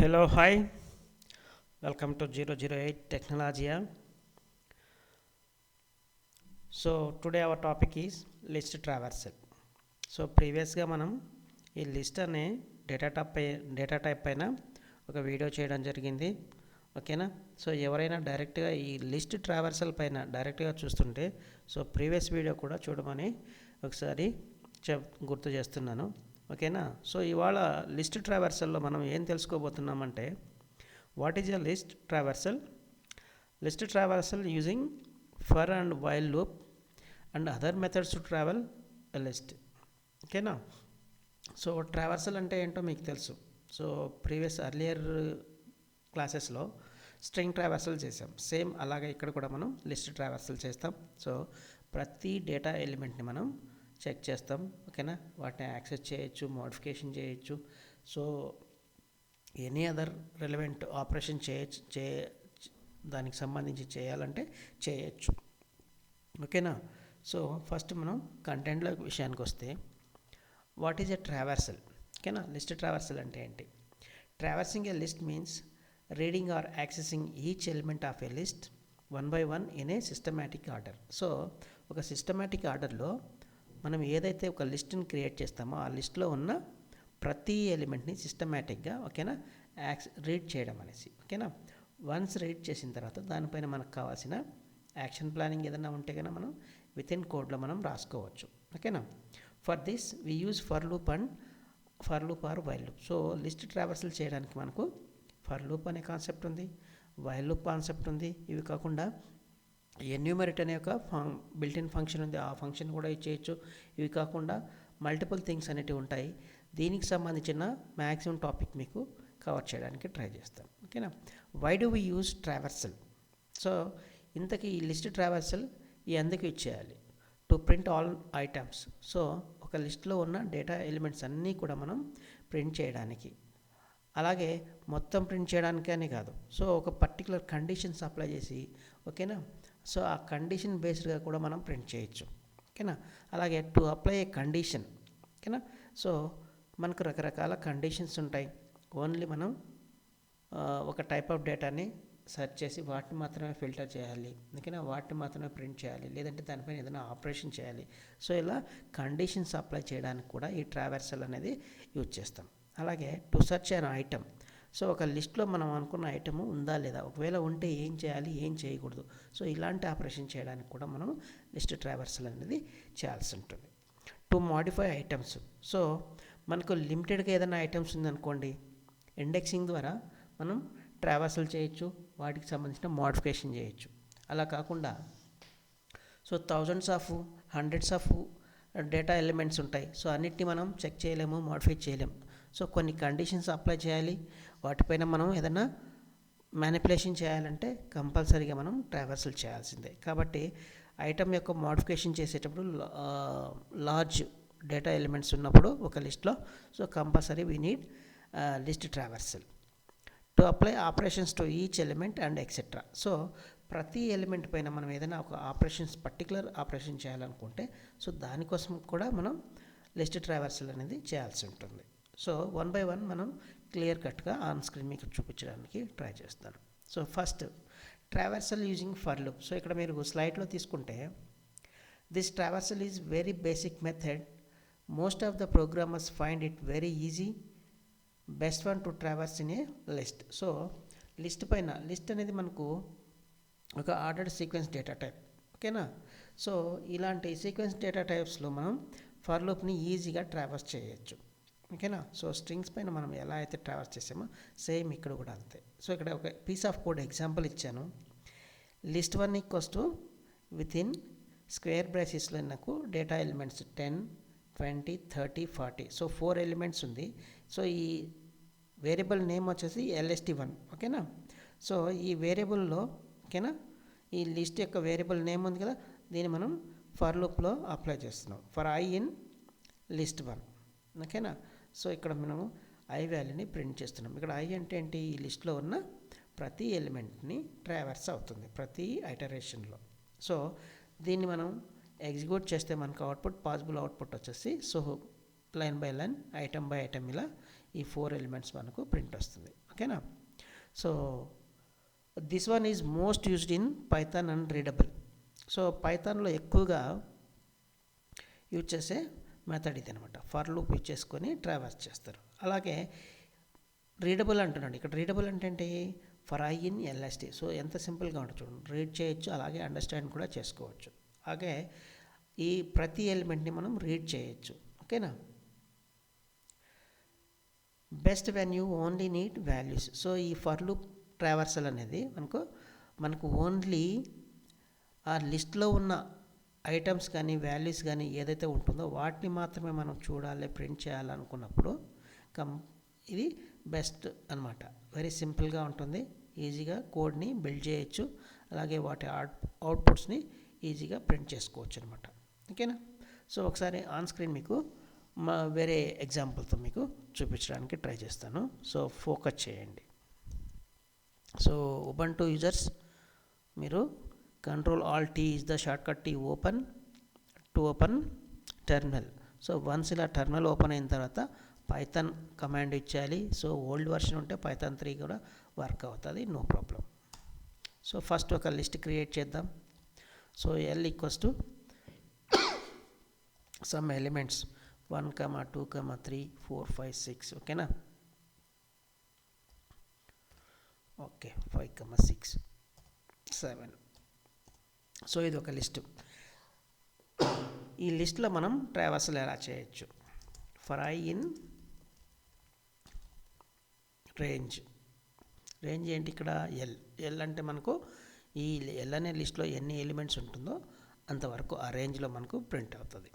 Hello, hi, welcome to 008 Technologia. So, today our topic is list traversal. So ప్రీవియస్గా మనం ఈ list అనే data type పైన ఒక వీడియో చేయడం జరిగింది. ఓకేనా. సో ఎవరైనా డైరెక్ట్గా ఈ లిస్ట్ ట్రావర్సల్ పైన డైరెక్ట్గా చూస్తుంటే సో ప్రీవియస్ వీడియో కూడా చూడమని ఒకసారి గుర్తు చేస్తున్నాను. ఓకేనా. సో ఇవాళ లిస్ట్ ట్రావర్సల్లో మనం ఏం తెలుసుకోబోతున్నామంటే what is a list traversal using for and while loop and other methods to travel a list. ఓకేనా. సో ట్రావర్సల్ అంటే ఏంటో మీకు తెలుసు. సో ఎర్లియర్ క్లాసెస్లో స్ట్రింగ్ ట్రావర్సల్ చేసాం. సేమ్ అలాగే ఇక్కడ కూడా మనం లిస్ట్ ట్రావర్సల్ చేస్తాం. సో ప్రతి డేటా ఎలిమెంట్ని మనం చెక్ చేస్తాం. ఓకేనా. వాటిని యాక్సెస్ చేయొచ్చు, మోడిఫికేషన్ చేయొచ్చు. So any other relevant operation దానికి సంబంధించి చేయాలంటే చేయొచ్చు. ఓకేనా. సో ఫస్ట్ మనం కంటెంట్లో విషయానికి వస్తే వాట్ ఈజ్ ఎ ట్రావర్సల్. ఓకేనా. లిస్ట్ ట్రావర్సల్ అంటే ఏంటి? Traversing a list means reading are accessing each element of a list one by one in a systematic order. So ఒక సిస్టమాటిక్ ఆర్డర్లో మనం ఏదైతే ఒక లిస్ట్ని క్రియేట్ చేస్తామో ఆ లిస్ట్లో ఉన్న ప్రతి ఎలిమెంట్ని సిస్టమాటిక్గా ఓకేనా రీడ్ చేయడం అనేసి. ఓకేనా. వన్స్ రీడ్ చేసిన తర్వాత దానిపైన మనకు కావాల్సిన యాక్షన్ ప్లానింగ్ ఏదైనా ఉంటే కనుక మనం విత్ ఇన్ కోడ్లో మనం రాసుకోవచ్చు. ఓకేనా. For this we use for loop or while loop. So list traversal చేయడానికి మనకు ఫర్ లూప్ అనే కాన్సెప్ట్ ఉంది, వైల్ లూప్ కాన్సెప్ట్ ఉంది. ఇవి కాకుండా ఎన్యూమరేట్ అనే ఒక బిల్ట్ ఇన్ ఫంక్షన్ ఉంది, ఆ ఫంక్షన్ కూడా ఇచ్చేయచ్చు. ఇవి కాకుండా మల్టిపుల్ థింగ్స్ అనేటివి ఉంటాయి. దీనికి సంబంధించిన మ్యాక్సిమం టాపిక్ మీకు కవర్ చేయడానికి ట్రై చేస్తాను. ఓకేనా. Why do we use traversal? So ఇంతకీ ఈ లిస్ట్ ట్రావర్సల్ ఎందుకు ఇచ్చేయాలి? To print all items. So ఒక లిస్ట్లో ఉన్న డేటా ఎలిమెంట్స్ అన్నీ కూడా మనం ప్రింట్ చేయడానికి, అలాగే మొత్తం ప్రింట్ చేయడానికి అని కాదు. సో ఒక పర్టికులర్ కండిషన్స్ అప్లై చేసి ఓకేనా సో ఆ కండిషన్ బేస్డ్గా కూడా మనం ప్రింట్ చేయొచ్చు. ఓకేనా. అలాగే టు అప్లై ఏ కండిషన్. ఓకేనా. సో మనకు రకరకాల కండిషన్స్ ఉంటాయి. ఓన్లీ మనం ఒక టైప్ ఆఫ్ డేటాని సెర్చ్ చేసి వాటిని మాత్రమే ఫిల్టర్ చేయాలి. ఓకేనా. వాటిని మాత్రమే ప్రింట్ చేయాలి, లేదంటే దానిపైన ఏదైనా ఆపరేషన్ చేయాలి. సో ఇలా కండిషన్స్ అప్లై చేయడానికి కూడా ఈ ట్రావర్సల్ అనేది యూజ్ చేస్తాం. అలాగే to search an item. So ఒక లిస్ట్లో మనం అనుకున్న ఐటమ్ ఉందా లేదా, ఒకవేళ ఉంటే ఏం చేయాలి, ఏం చేయకూడదు. సో ఇలాంటి ఆపరేషన్ చేయడానికి కూడా మనం లిస్ట్ ట్రావర్సల్ అనేది చేయాల్సి ఉంటుంది. To modify items. సో మనకు లిమిటెడ్గా ఏదైనా ఐటమ్స్ ఉందనుకోండి, ఇండెక్సింగ్ ద్వారా మనం ట్రావర్సల్ చేయొచ్చు, వాటికి సంబంధించిన మోడిఫికేషన్ చేయొచ్చు. అలా కాకుండా so hundreds of data elements ఉంటాయి. సో అన్నిటిని మనం చెక్ చేయలేము, మోడిఫై చేయలేము. సో కొన్ని కండిషన్స్ అప్లై చేయాలి, వాటిపైన మనం ఏదైనా మ్యానిపులేషన్ చేయాలంటే కంపల్సరీగా మనం ట్రావర్సల్ చేయాల్సిందే. కాబట్టి ఐటమ్ యొక్క మోడిఫికేషన్ చేసేటప్పుడు లార్జ్ డేటా ఎలిమెంట్స్ ఉన్నప్పుడు ఒక లిస్ట్లో so compulsory we need list traversal to apply operations to each element and etcetera. So ప్రతి ఎలిమెంట్ పైన మనం ఏదైనా ఒక పర్టికులర్ ఆపరేషన్ చేయాలనుకుంటే సో దానికోసం కూడా మనం లిస్ట్ ట్రావర్సల్ అనేది చేయాల్సి ఉంటుంది. సో వన్ బై వన్ మనం క్లియర్ కట్గా ఆన్ స్క్రీన్ మీకు చూపించడానికి ట్రై చేస్తాను. So first traversal using for loop. So ఇక్కడ మీరు స్లైడ్లో తీసుకుంటే this traversal is very basic method. Most of the programmers find it very easy, best one to traverse in a list. So list అనేది మనకు ఒక ordered sequence data type. ఓకేనా. So ఇలాంటి sequence data టైప్స్లో మనం ఫర్ లూప్ని ఈజీగా traverse చేయొచ్చు. ఓకేనా. సో స్ట్రింగ్స్ పైన మనం ఎలా అయితే ట్రావర్స్ చేసామో సేమ్ ఇక్కడ కూడా అంతే. సో ఇక్కడ ఒక పీస్ ఆఫ్ కోడ్ ఎగ్జాంపుల్ ఇచ్చాను. List 1 equals to with in square బ్రాకెట్స్లో నాకు డేటా ఎలిమెంట్స్ 10, 20, 30, 40. సో 4 ఎలిమెంట్స్ ఉంది. సో ఈ వేరియబుల్ నేమ్ వచ్చేసి LST1. ఓకేనా. సో ఈ వేరియబుల్లో ఓకేనా ఈ లిస్ట్ యొక్క వేరియబుల్ నేమ్ ఉంది కదా, దీన్ని మనం ఫర్ లూప్లో అప్లై చేస్తున్నాం. For I in list 1. ఓకేనా. సో ఇక్కడ మనము ఐ వాల్యూని ప్రింట్ చేస్తున్నాం. ఇక్కడ ఐ అంటే ఏంటి? ఈ లిస్ట్లో ఉన్న ప్రతి ఎలిమెంట్ని ట్రావర్స్ అవుతుంది ప్రతి ఐటరేషన్లో. సో దీన్ని మనం ఎగ్జిక్యూట్ చేస్తే మనకు పాసిబుల్ అవుట్పుట్ వచ్చేసి so line by line, item by item ఇలా ఈ 4 ఎలిమెంట్స్ మనకు ప్రింట్ వస్తుంది. ఓకేనా. So this one is most used in Python and readable. So పైథాన్లో ఎక్కువగా యూజ్ చేసే మెథడ్ ఇది అనమాట. ఫర్ లూప్ యూజ్ చేసుకొని ట్రావర్స్ చేస్తారు. అలాగే రీడబుల్ అంటున్నాడు. ఇక్కడ రీడబుల్ అంటే ఏంటి? For I in LST. So ఎంత సింపుల్గా ఉంటుంది చూడండి. రీడ్ చేయొచ్చు, అలాగే అండర్స్టాండ్ కూడా చేసుకోవచ్చు. అలాగే ఈ ప్రతి ఎలిమెంట్ని మనం రీడ్ చేయొచ్చు. ఓకేనా. Best when you only need values. So ఈ ఫర్ లూప్ ట్రావర్సల్ అనేది మనకు ఓన్లీ ఆ లిస్ట్లో ఉన్న ఐటమ్స్ కానీ వాల్యూస్ కానీ ఏదైతే ఉంటుందో వాటిని మాత్రమే మనం చూడాలి, ప్రింట్ చేయాలనుకున్నప్పుడు ఇది బెస్ట్ అనమాట. వెరీ సింపుల్గా ఉంటుంది. ఈజీగా కోడ్ని బిల్డ్ చేయొచ్చు, అలాగే వాటి అవుట్పుట్స్ని ఈజీగా ప్రింట్ చేసుకోవచ్చు అనమాట. ఓకేనా. సో ఒకసారి ఆన్ స్క్రీన్ మీకు వేరే ఎగ్జాంపుల్తో మీకు చూపించడానికి ట్రై చేస్తాను. సో ఫోకస్ చేయండి. సో ఉబంటు యూజర్స్ మీరు Ctrl+Alt+T is the shortcut key to open terminal. So once ఇలా టెర్మినల్ ఓపెన్ అయిన తర్వాత పైథాన్ కమాండ్ ఇచ్చేయాలి. సో ఓల్డ్ వర్షన్ ఉంటే పైథాన్ 3 కూడా వర్క్ అవుతుంది, నో ప్రాబ్లం. సో ఫస్ట్ ఒక లిస్ట్ క్రియేట్ చేద్దాం. So L equals to some elements 1, 2, 3, 4, 5, 6. ఓకేనా. ఓకే 5, 6, 7. సో ఇది ఒక లిస్టు. ఈ లిస్ట్లో మనం ట్రావర్సల్ ఎలా చేయొచ్చు? For I in range. Range ఏంటి ఇక్కడ? ఎల్ అంటే మనకు ఈ ఎల్ అనే లిస్ట్లో ఎన్ని ఎలిమెంట్స్ ఉంటుందో అంతవరకు ఆ రేంజ్లో మనకు ప్రింట్ అవుతుంది.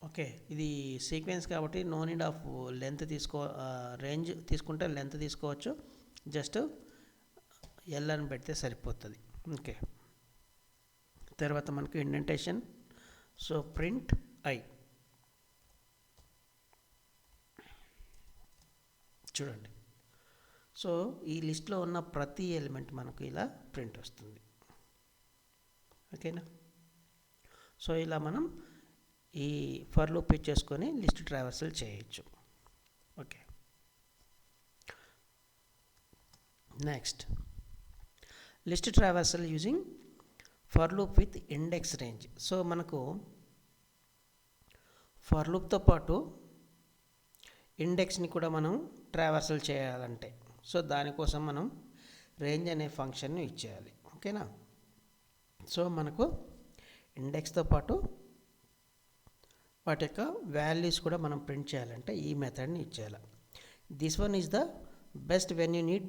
ఓకే, ఇది సీక్వెన్స్ కాబట్టి no need of length range తీసుకుంటే లెంత్ తీసుకోవచ్చు, జస్ట్ ఎల్ అని పెడితే సరిపోతుంది. ఓకే, తర్వాత మనకు ఇండెంటేషన్. So print i. చూడండి. సో ఈ లిస్ట్లో ఉన్న ప్రతి ఎలిమెంట్ మనకు ఇలా ప్రింట్ వస్తుంది. ఓకేనా. సో ఇలా మనం ఈ ఫర్ లూప్ చేసుకొని లిస్ట్ ట్రావర్సల్ చేయొచ్చు. Okay, next list traversal using for loop with index range. So మనకు ఫర్ లూప్తో పాటు ఇండెక్స్ని కూడా మనం ట్రావర్సల్ చేయాలంటే సో దానికోసం మనం రేంజ్ అనే ఫంక్షన్ని ఇచ్చేయాలి. ఓకేనా. సో మనకు ఇండెక్స్తో పాటు వాటి యొక్క వాల్యూస్ కూడా మనం ప్రింట్ చేయాలంటే ఈ మెథడ్ని ఇచ్చేయాలి. This one is the best when you need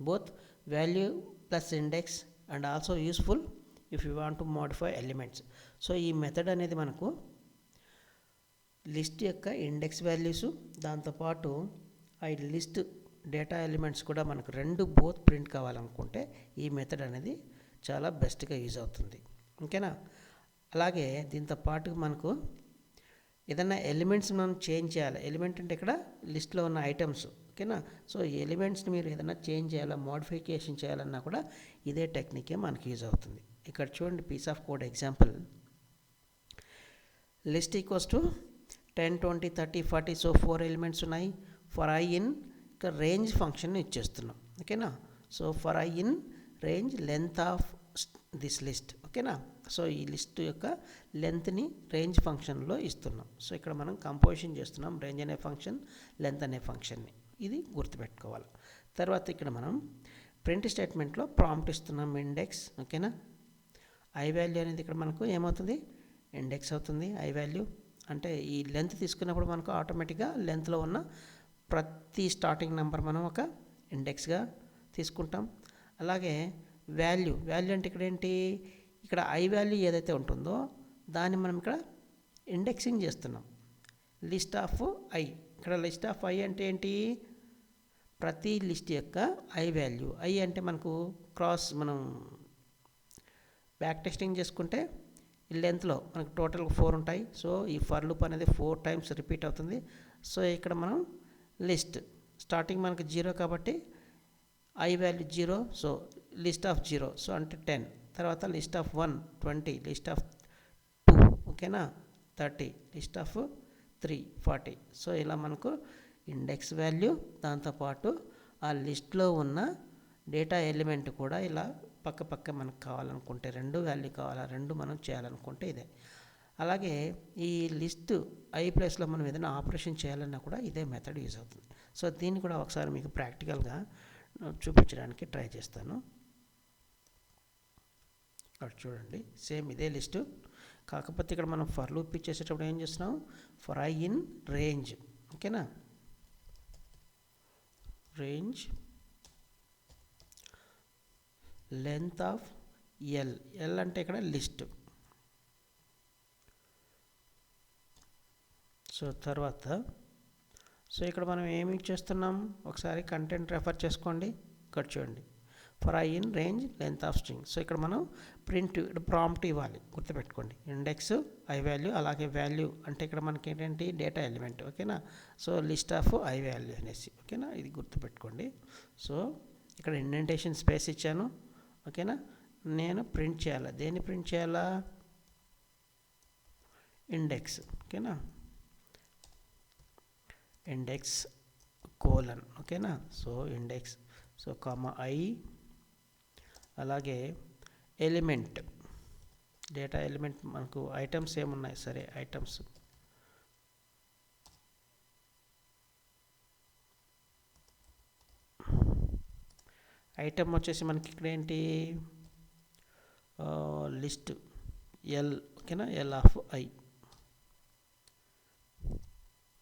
both value plus index and also useful if you want to modify elements. So ఈ మెథడ్ అనేది మనకు లిస్ట్ యొక్క ఇండెక్స్ వాల్యూస్ దాంతోపాటు ఆ లిస్ట్ డేటా ఎలిమెంట్స్ కూడా మనకు రెండు బోత్ ప్రింట్ కావాలనుకుంటే ఈ మెథడ్ అనేది చాలా బెస్ట్గా యూజ్ అవుతుంది. ఓకేనా. అలాగే దీంతో పాటు మనకు ఏదైనా ఎలిమెంట్స్ మనం చేంజ్ చేయాలి. ఎలిమెంట్ అంటే ఇక్కడ లిస్ట్లో ఉన్న ఐటమ్స్. ఓకేనా. సో ఈ ఎలిమెంట్స్ని మీరు ఏదైనా చేంజ్ చేయాలా, మోడిఫికేషన్ చేయాలన్నా కూడా ఇదే టెక్నికే మనకి యూజ్ అవుతుంది. ఇక్కడ చూడండి piece of code example. List equals to 10, 20, 30, 40. So 4 elements ఉన్నాయి. ఫర్ ఐ ఇన్ ఇక్కడ రేంజ్ ఫంక్షన్ ఇచ్చేస్తున్నాం. ఓకేనా. So for I in range length of this list. ఓకేనా. సో ఈ లిస్ట్ యొక్క లెంత్ని రేంజ్ ఫంక్షన్లో ఇస్తున్నాం. సో ఇక్కడ మనం కంపోజిషన్ చేస్తున్నాం రేంజ్ అనే ఫంక్షన్, లెంత్ అనే ఫంక్షన్ని. ఇది గుర్తుపెట్టుకోవాలి. తర్వాత ఇక్కడ మనం ప్రింట్ స్టేట్మెంట్లో ప్రాంప్ట్ ఇస్తున్నాం ఇండెక్స్. ఓకేనా. ఐ వాల్యూ అనేది ఇక్కడ మనకు ఏమవుతుంది? ఇండెక్స్ అవుతుంది. ఐ వాల్యూ అంటే ఈ లెంత్ తీసుకున్నప్పుడు మనకు ఆటోమేటిక్గా లెంత్లో ఉన్న ప్రతి స్టార్టింగ్ నెంబర్ మనం ఒక ఇండెక్స్గా తీసుకుంటాం. అలాగే వాల్యూ అంటే ఇక్కడ ఏంటి? ఇక్కడ ఐ వాల్యూ ఏదైతే ఉంటుందో దాన్ని మనం ఇక్కడ ఇండెక్సింగ్ చేస్తున్నాం. List of I. ఇక్కడ లిస్ట్ ఆఫ్ ఐ అంటే ఏంటి? ప్రతి లిస్ట్ యొక్క ఐ వాల్యూ. ఐ అంటే మనకు మనం బ్యాక్ టెస్టింగ్ చేసుకుంటే ఈ లెంత్లో మనకు టోటల్ 4 ఉంటాయి. సో ఈ ఫర్ లూప్ అనేది 4 టైమ్స్ రిపీట్ అవుతుంది. సో ఇక్కడ మనం లిస్ట్ స్టార్టింగ్ మనకు 0 కాబట్టి I value 0. So list of 0 so అంటే 10. తర్వాత లిస్ట్ ఆఫ్ 1 20, లిస్ట్ ఆఫ్ 2 ఓకేనా 30 లిస్ట్ ఆఫ్ 3 40. సో ఇలా మనకు ఇండెక్స్ వాల్యూ దాంతోపాటు ఆ లిస్ట్లో ఉన్న డేటా ఎలిమెంట్ కూడా ఇలా పక్క పక్క మనకు కావాలనుకుంటే రెండు వాల్యూ కావాలా రెండు మనం చేయాలనుకుంటే ఇదే. అలాగే ఈ లిస్ట్ ఐ ప్లేస్లో మనం ఏదైనా ఆపరేషన్ చేయాలన్నా కూడా ఇదే మెథడ్ యూజ్ అవుతుంది. సో దీన్ని కూడా ఒకసారి మీకు ప్రాక్టికల్గా చూపించడానికి ట్రై చేస్తాను. అక్కడ చూడండి సేమ్ ఇదే లిస్టు, కాకపోతే ఇక్కడ మనం ఫర్ లూప్ ఇచ్చేసేటప్పుడు ఏం చేస్తున్నాం, ఫర్ ఐ ఇన్ రేంజ్. ఓకేనా, range length of L. L అంటే ఇక్కడ లిస్ట్. సో తర్వాత ఇక్కడ మనం ఏమి చేస్తున్నాం, ఒకసారి కంటెంట్ రెఫర్ చేసుకోండి. ఇక్కడ చూడండి, for I in range length of string. So ఇక్కడ మనం ప్రింట్ ప్రాంప్ట్ ఇవ్వాలి, గుర్తుపెట్టుకోండి. ఇండెక్స్ ఐ వాల్యూ, అలాగే వాల్యూ అంటే ఇక్కడ మనకి ఏంటంటే డేటా ఎలిమెంట్. ఓకేనా, so list of I value అనేసి. ఓకేనా, ఇది గుర్తుపెట్టుకోండి. సో ఇక్కడ ఇండెంటేషన్ స్పేస్ ఇచ్చాను. ఓకేనా, నేను ప్రింట్ చేయాలా, దేన్ని ప్రింట్ చేయాలా, ఇండెక్స్. ఓకేనా, ఇండెక్స్ కోలన్. ఓకేనా, so index, so comma I, అలాగే ఎలిమెంట్, డేటా ఎలిమెంట్ మనకు ఐటమ్స్ ఏమున్నాయి, సరే ఐటమ్స్. ఐటమ్ వచ్చేసి మనకి ఇక్కడ ఏంటి, లిస్ట్ ఎల్. ఓకేనా, ఎల్ ఆఫ్ ఐ.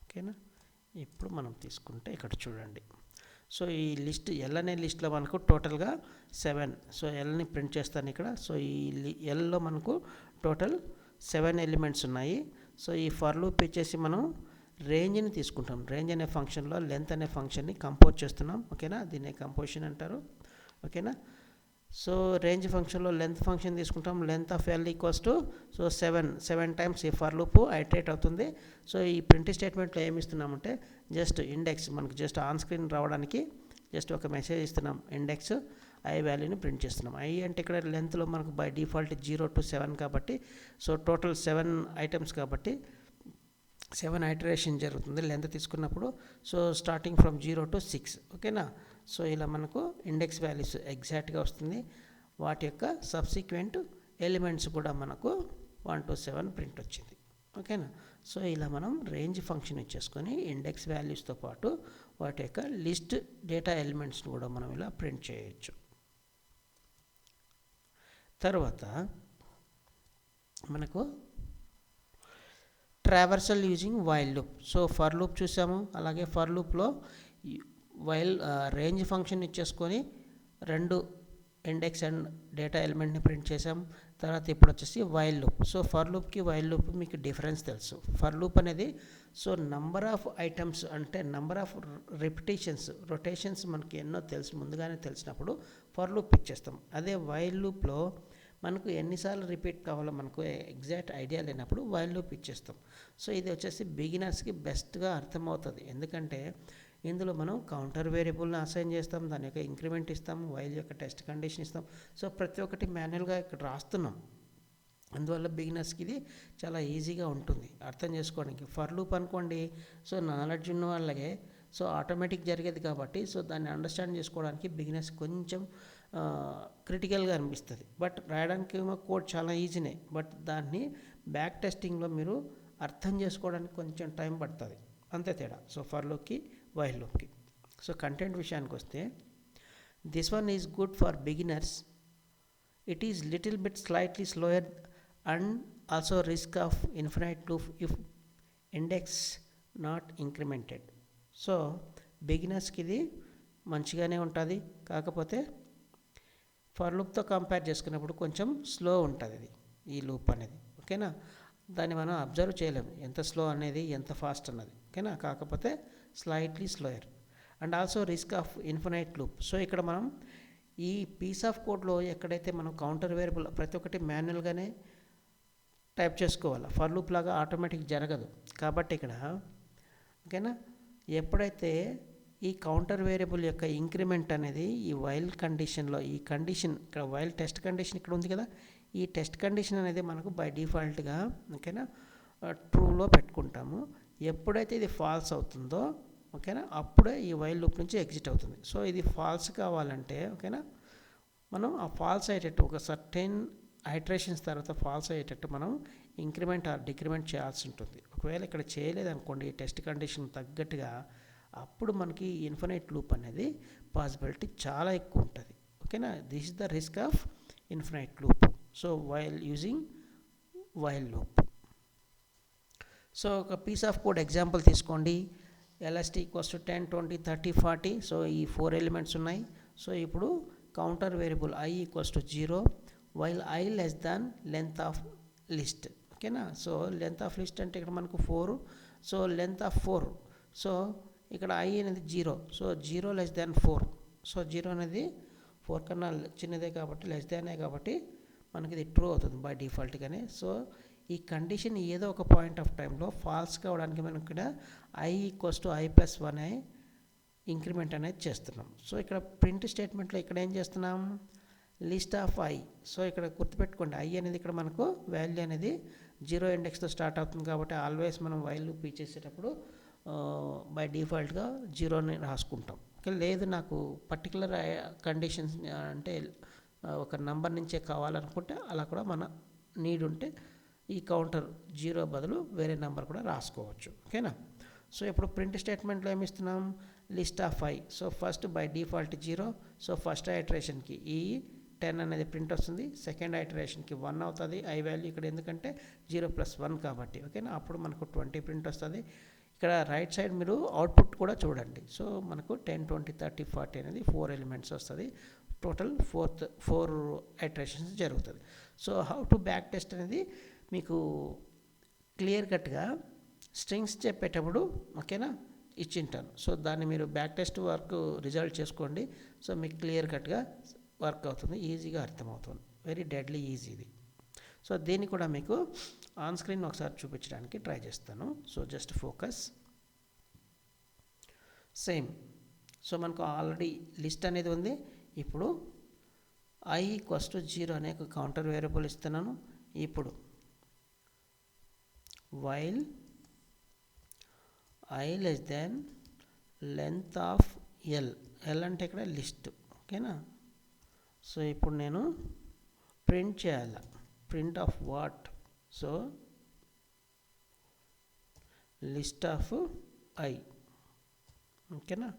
ఓకేనా, ఇప్పుడు మనం తీసుకుంటే ఇక్కడ చూడండి, సో ఈ లిస్ట్ ఎల్ అనే లిస్ట్లో మనకు టోటల్గా 7. సో ఎల్ని ప్రింట్ చేస్తాను ఇక్కడ. సో ఈ ఎల్లో మనకు టోటల్ 7 ఎలిమెంట్స్ ఉన్నాయి. సో ఈ ఫర్ లూప్ ఇచ్చేసి మనం రేంజ్ని తీసుకుంటాం. రేంజ్ అనే ఫంక్షన్లో లెంత్ అనే ఫంక్షన్ని కంపోజ్ చేస్తున్నాం. ఓకేనా, దీన్నే కంపోజిషన్ అంటారు. ఓకేనా, సో రేంజ్ ఫంక్షన్లో లెంత్ ఫంక్షన్ తీసుకుంటాం. Length of L equals to so 7 times ఈ ఫర్ లూప్ ఐటరేట్ అవుతుంది. సో ఈ ప్రింట్ స్టేట్మెంట్లో ఏమి ఇస్తున్నామంటే జస్ట్ ఇండెక్స్, మనకు జస్ట్ ఆన్ స్క్రీన్ రావడానికి జస్ట్ ఒక మెసేజ్ ఇస్తున్నాం, ఇండెక్స్ ఐ వాల్యూని ప్రింట్ చేస్తున్నాం. ఐ అంటే ఇక్కడ లెంత్లో మనకు బై డిఫాల్ట్ 0 to 7 కాబట్టి, సో టోటల్ 7 ఐటమ్స్ కాబట్టి 7 ఐటరేషన్ జరుగుతుంది లెంత్ తీసుకున్నప్పుడు. So starting from 0 to 6. ఓకేనా, సో ఇలా మనకు ఇండెక్స్ వాల్యూస్ ఎగ్జాక్ట్గా వస్తుంది. వాటి యొక్క సబ్సిక్వెంట్ ఎలిమెంట్స్ కూడా మనకు 1 to 7 ప్రింట్ వచ్చింది. ఓకేనా, సో ఇలా మనం రేంజ్ ఫంక్షన్ ఇచ్చేసుకొని ఇండెక్స్ వాల్యూస్తో పాటు వాటి యొక్క లిస్ట్ డేటా ఎలిమెంట్స్ని కూడా మనం ఇలా ప్రింట్ చేయొచ్చు. తర్వాత మనకు traversal using while loop. So for loop చూసాము, అలాగే ఫర్ లూప్లో వైల్ రేంజ్ ఫంక్షన్ ఇచ్చేసుకొని 2 ఇండెక్స్ అండ్ డేటా ఎలిమెంట్ని ప్రింట్ చేసాం. తర్వాత ఇప్పుడు వచ్చేసి వైల్ లూప్. సో ఫర్ లూప్కి వైల్ లూప్ మీకు డిఫరెన్స్ తెలుసు. ఫర్ లూప్ అనేది సో నంబర్ ఆఫ్ ఐటమ్స్ అంటే నంబర్ ఆఫ్ రిపిటేషన్స్, రొటేషన్స్ మనకి ఎన్నో తెలుసు, ముందుగానే తెలిసినప్పుడు ఫర్ లూప్ ఇచ్చేస్తాం. అదే వైల్ లూప్లో మనకు ఎన్నిసార్లు రిపీట్ కావాలో మనకు ఎగ్జాక్ట్ ఐడియా లేనప్పుడు వైల్ లూప్ ఇచ్చేస్తాం. సో ఇది వచ్చేసి బిగినర్స్కి బెస్ట్గా అర్థమవుతుంది, ఎందుకంటే ఇందులో మనం కౌంటర్ వేరియబుల్ని అసైన్ చేస్తాం, దాని యొక్క ఇంక్రిమెంట్ ఇస్తాం, వైల్ యొక్క టెస్ట్ కండిషన్ ఇస్తాం. సో ప్రతి ఒక్కటి మాన్యువల్గా ఇక్కడ రాస్తున్నాం. అందువల్ల బిగినర్స్కి ఇది చాలా ఈజీగా ఉంటుంది అర్థం చేసుకోవడానికి. ఫర్ లూప్ అనుకోండి, సో నాలెడ్జ్ ఉన్న వాళ్ళకే సో ఆటోమేటిక్ జరిగేది కాబట్టి సో దాన్ని అండర్స్టాండ్ చేసుకోవడానికి బిగినర్స్ కొంచెం క్రిటికల్గా అనిపిస్తుంది. బట్ రాయడానికి ఏమో కోడ్ చాలా ఈజీనే, బట్ దాన్ని బ్యాక్ టెస్టింగ్లో మీరు అర్థం చేసుకోవడానికి కొంచెం టైం పడుతుంది, అంతే తేడా. సో ఫర్ లూప్కి వైల్ లూప్కి. సో కంటెంట్ విషయానికి వస్తే this one is good for beginners. It is little bit slightly slower and also risk of infinite loop if index not incremented. So బిగినర్స్కి ఇది మంచిగానే ఉంటుంది, కాకపోతే ఫర్ లూప్తో కంపేర్ చేసుకున్నప్పుడు కొంచెం స్లో ఉంటుంది ఇది, ఈ లూప్ అనేది. ఓకేనా, దాన్ని మనం అబ్జర్వ్ చేయలేము ఎంత స్లో అనేది ఎంత ఫాస్ట్ అన్నది. ఓకేనా, కాకపోతే slightly slower and also risk of infinite loop. So ఇక్కడ మనం ఈ పీస్ ఆఫ్ కోడ్లో ఎక్కడైతే మనం కౌంటర్ వేరియబుల్ ప్రతి ఒక్కటి మాన్యువల్గానే టైప్ చేసుకోవాలి, ఫర్ లూప్ లాగా ఆటోమేటిక్ జరగదు కాబట్టి ఇక్కడ. ఓకేనా, ఎప్పుడైతే ఈ కౌంటర్ వేరియబుల్ యొక్క ఇంక్రిమెంట్ అనేది ఈ వైల్ కండిషన్లో, ఈ కండిషన్ ఇక్కడ వైల్ టెస్ట్ కండిషన్ ఇక్కడ ఉంది కదా, ఈ టెస్ట్ కండిషన్ అనేది మనకు బై డిఫాల్ట్గా ఓకేనా ట్రూలో పెట్టుకుంటాము. ఎప్పుడైతే ఇది ఫాల్స్ అవుతుందో ఓకేనా అప్పుడే ఈ వైల్ లూప్ నుంచి ఎగ్జిట్ అవుతుంది. సో ఇది ఫాల్స్ కావాలంటే ఓకేనా మనం ఆ ఫాల్స్ అయ్యేటట్టు ఒక సర్టెన్ ఐటరేషన్స్ తర్వాత ఫాల్స్ అయ్యేటట్టు మనం ఇంక్రిమెంట్ ఆర్ డిక్రిమెంట్ చేయాల్సి ఉంటుంది. ఒకవేళ ఇక్కడ చేయలేదనుకోండి టెస్ట్ కండిషన్ తగ్గట్టుగా అప్పుడు మనకి ఇన్ఫినైట్ లూప్ అనేది పాసిబిలిటీ చాలా ఎక్కువ ఉంటుంది. ఓకేనా this is the risk of infinite loop. So while using while loop. So ఒక పీస్ ఆఫ్ కోడ్ ఎగ్జాంపుల్ తీసుకోండి. LST equals to 10, 20, 30, 40. సో ఈ 4 ఎలిమెంట్స్ ఉన్నాయి. సో ఇప్పుడు counter variable I equals to 0 while I less than length of list. ఓకేనా so length of list అంటే ఇక్కడ మనకు 4. So length of 4. So ఇక్కడ I అనేది 0. So 0 less than 4. సో 0 అనేది 4 కన్నా చిన్నదే కాబట్టి లెస్ దానే కాబట్టి మనకి ఇది ట్రూ అవుతుంది బై డిఫాల్ట్గానే. సో ఈ కండిషన్ ఏదో ఒక పాయింట్ ఆఫ్ టైంలో ఫాల్స్ కావడానికి మనం ఇక్కడ I equals to I+1 increment అనేది చేస్తున్నాం. సో ఇక్కడ ప్రింట్ స్టేట్మెంట్లో ఇక్కడ ఏం చేస్తున్నాం లిస్ట్ ఆఫ్ I. సో ఇక్కడ గుర్తుపెట్టుకోండి I అనేది ఇక్కడ మనకు వాల్యూ అనేది 0 ఇండెక్స్తో స్టార్ట్ అవుతుంది కాబట్టి ఆల్వేస్ మనం వైల్ లూప్ చేసేటప్పుడు బై డిఫాల్ట్గా 0ని రాసుకుంటాం. లేదు నాకు పర్టికులర్ కండిషన్స్ అంటే ఒక నంబర్ నుంచే కావాలనుకుంటే అలా కూడా మన నీడ్ ఉంటే ఈ కౌంటర్ 0 బదులు వేరే నెంబర్ కూడా రాసుకోవచ్చు. ఓకేనా సో ఇప్పుడు ప్రింట్ స్టేట్మెంట్లో ఏమి ఇస్తున్నాం list of I. So first by default 0. So first ఐటరేషన్కి ఈ 10 అనేది ప్రింట్ వస్తుంది. సెకండ్ ఐటరేషన్కి 1 అవుతుంది I వాల్యూ ఇక్కడ ఎందుకంటే 0+1 కాబట్టి. ఓకేనా అప్పుడు మనకు 20 ప్రింట్ వస్తుంది. ఇక్కడ రైట్ సైడ్ మీరు అవుట్పుట్ కూడా చూడండి. సో మనకు 10, 20, 30, 40 అనేది 4 ఎలిమెంట్స్ వస్తుంది. టోటల్ 4 ఐటరేషన్స్ జరుగుతుంది. So how to back test అనేది మీకు క్లియర్ కట్గా స్ట్రింగ్స్ చెప్పేటప్పుడు ఓకేనా ఇచ్చింటాను. సో దాన్ని మీరు బ్యాక్ టెస్ట్ వర్క్ రిజల్ట్ చేసుకోండి. సో మీకు క్లియర్ కట్గా వర్క్ అవుతుంది, ఈజీగా అర్థమవుతుంది. వెరీ డెడ్లీ ఈజీ ఇది. సో దీన్ని కూడా మీకు ఆన్ స్క్రీన్ ఒకసారి చూపించడానికి ట్రై చేస్తాను. So just focus. Same. So మనకు ఆల్రెడీ లిస్ట్ అనేది ఉంది. ఇప్పుడు I ఈక్వల్స్ టు 0 అనే ఒక కౌంటర్ వేరియబుల్ ఇస్తున్నాను. ఇప్పుడు while I less than length of L అంటే ఇక్కడ లిస్ట్. ఓకేనా సో ఇప్పుడు నేను ప్రింట్ చేయాలి. Print of what? So list of I. ఓకేనా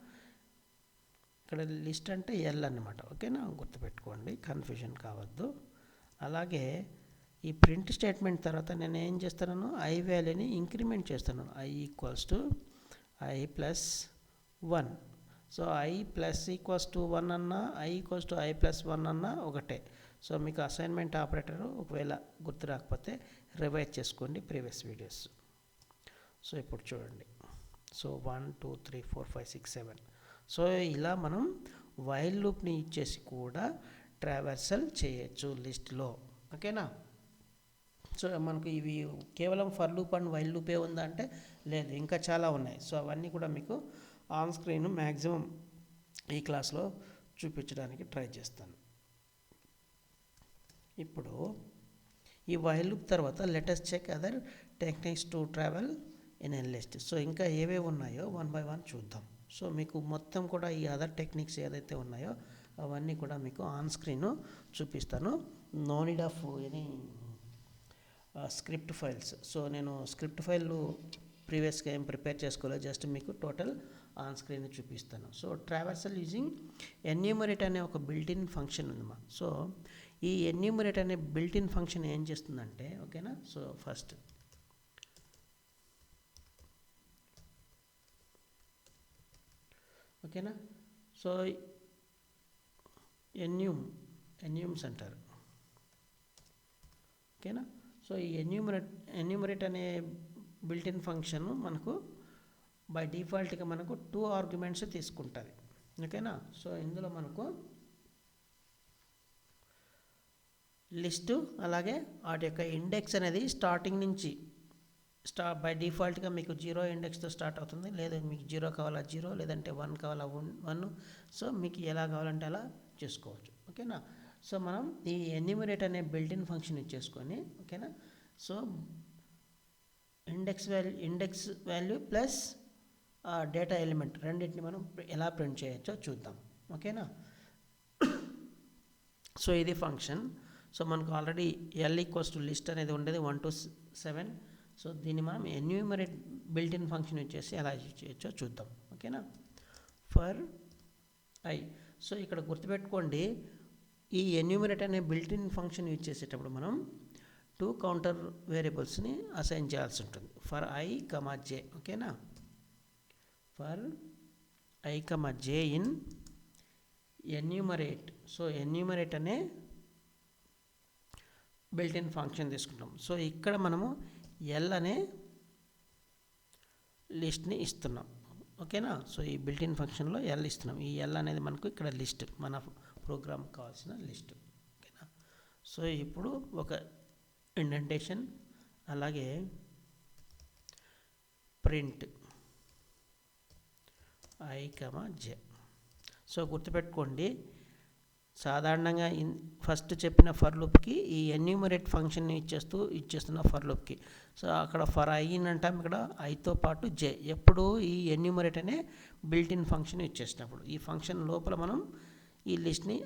ఇక్కడ లిస్ట్ అంటే L అన్నమాట. ఓకేనా గుర్తుపెట్టుకోండి, కన్ఫ్యూజన్ కావద్దు. అలాగే ఈ ప్రింట్ స్టేట్మెంట్ తర్వాత నేను ఏం చేస్తున్నాను I వాల్యూని ఇంక్రిమెంట్ చేస్తున్నాను. I equals to I+1. So I plus equals to 1 అన్నా I ఈక్వల్స్ టు I+1 అన్నా ఒకటే. సో మీకు అసైన్మెంట్ ఆపరేటర్ ఒకవేళ గుర్తు రాకపోతే రివైజ్ చేసుకోండి ప్రీవియస్ వీడియోస్. సో ఇప్పుడు చూడండి. సో 1, 2, 3, 4, 5, 6, 7. సో ఇలా మనం వైల్ లూప్ని ఇచ్చేసి కూడా ట్రావర్సల్ చేయొచ్చు లిస్ట్లో. ఓకేనా సో మనకు ఇవి కేవలం ఫర్ లూప్ అండ్ వైల్ లూపే ఉందా అంటే లేదు, ఇంకా చాలా ఉన్నాయి. సో అవన్నీ కూడా మీకు ఆన్ స్క్రీన్ మ్యాక్సిమం ఈ క్లాస్లో చూపించడానికి ట్రై చేస్తాను. ఇప్పుడు ఈ వైల్ లూప్ తర్వాత latest check other techniques to travel in a list. So ఇంకా ఏవేవి ఉన్నాయో 1 by 1 చూద్దాం. సో మీకు మొత్తం కూడా ఈ అదర్ టెక్నిక్స్ ఏదైతే ఉన్నాయో అవన్నీ కూడా మీకు ఆన్ స్క్రీన్ చూపిస్తాను. No need of any script files. So నేను స్క్రిప్ట్ ఫైల్ ప్రీవియస్గా ఏం ప్రిపేర్ చేసుకోలేదు, జస్ట్ మీకు టోటల్ ఆన్ స్క్రీన్ చూపిస్తాను. సో ట్రావర్సల్ యూజింగ్ ఎన్యూమరేట్ అనే ఒక బిల్ట్-ఇన్ ఫంక్షన్ ఉందమ్మా. సో ఈ ఎన్యూమరేట్ అనే బిల్ట్-ఇన్ ఫంక్షన్ ఏం చేస్తుందంటే ఓకేనా సో ఫస్ట్ ఓకేనా సో ఎన్యూమ్స్ అంటారు. ఓకేనా సో ఈ ఎన్యూమరేట్ అనే బిల్ట్-ఇన్ ఫంక్షన్ మనకు బై డిఫాల్ట్గా మనకు 2 ఆర్గ్యుమెంట్స్ తీసుకుంటుంది. ఓకేనా సో ఇందులో మనకు లిస్టు అలాగే వాటి యొక్క ఇండెక్స్ అనేది స్టార్టింగ్ నుంచి బై డిఫాల్ట్గా మీకు 0 ఇండెక్స్తో స్టార్ట్ అవుతుంది. లేదా మీకు 0 కావాలా 0, లేదంటే 1 కావాలా 1. సో మీకు ఎలా కావాలంటే అలా చేసుకోవచ్చు. ఓకేనా సో మనం ఈ ఎన్యూమరేట్ అనే బిల్ట్-ఇన్ ఫంక్షన్ ఇచ్చేసుకొని ఓకేనా. So index value plus data element రెండింటిని మనం ఎలా ప్రింట్ చేయొచ్చో చూద్దాం ఓకేనా. సో ఇది ఫంక్షన్. సో మనకు ఆల్రెడీ L=లిస్ట్ అనేది ఉండేది 1 to 7. సో దీన్ని మనం ఎన్యూమరేట్ బిల్ట్-ఇన్ ఫంక్షన్ వచ్చేసి ఎలా చేయొచ్చో చూద్దాం ఓకేనా. ఫర్ ఐ, సో ఇక్కడ గుర్తుపెట్టుకోండి, ఈ ఎన్యూమరేట్ అనే బిల్ట్-ఇన్ ఫంక్షన్ యూజ్ చేసేటప్పుడు మనం 2 కౌంటర్ వేరియబుల్స్ని అసైన్ చేయాల్సి ఉంటుంది. ఫర్ I, J ఓకేనా. For I, J in enumerate. So enumerate అనే బిల్ట్-ఇన్ ఫంక్షన్ తీసుకుంటాం. సో ఇక్కడ మనము L అనే లిస్ట్ని ఇస్తున్నాం ఓకేనా. సో ఈ బిల్ట్-ఇన్ ఫంక్షన్లో L ఇస్తున్నాం. ఈ L అనేది మనకు ఇక్కడ లిస్ట్, మన ప్రోగ్రామ్ కావాల్సిన లిస్ట్ ఓకేనా. సో ఇప్పుడు ఒక ఇండెంటేషన్ అలాగే ప్రింట్ I, J. సో గుర్తుపెట్టుకోండి, సాధారణంగా ఫస్ట్ చెప్పిన ఫర్ లూప్కి ఈ ఎన్యూమరేట్ ఫంక్షన్ని ఇచ్చేస్తున్న ఫర్ లూప్కి. సో అక్కడ ఫర్ ఐ అంటాం, ఇక్కడ ఐతో పాటు జే. ఎప్పుడు ఈ ఎన్యూమరేట్ అనే బిల్ట్-ఇన్ ఫంక్షన్ ఇచ్చేసినప్పుడు ఈ ఫంక్షన్ లోపల మనం ఈ లిస్ట్ని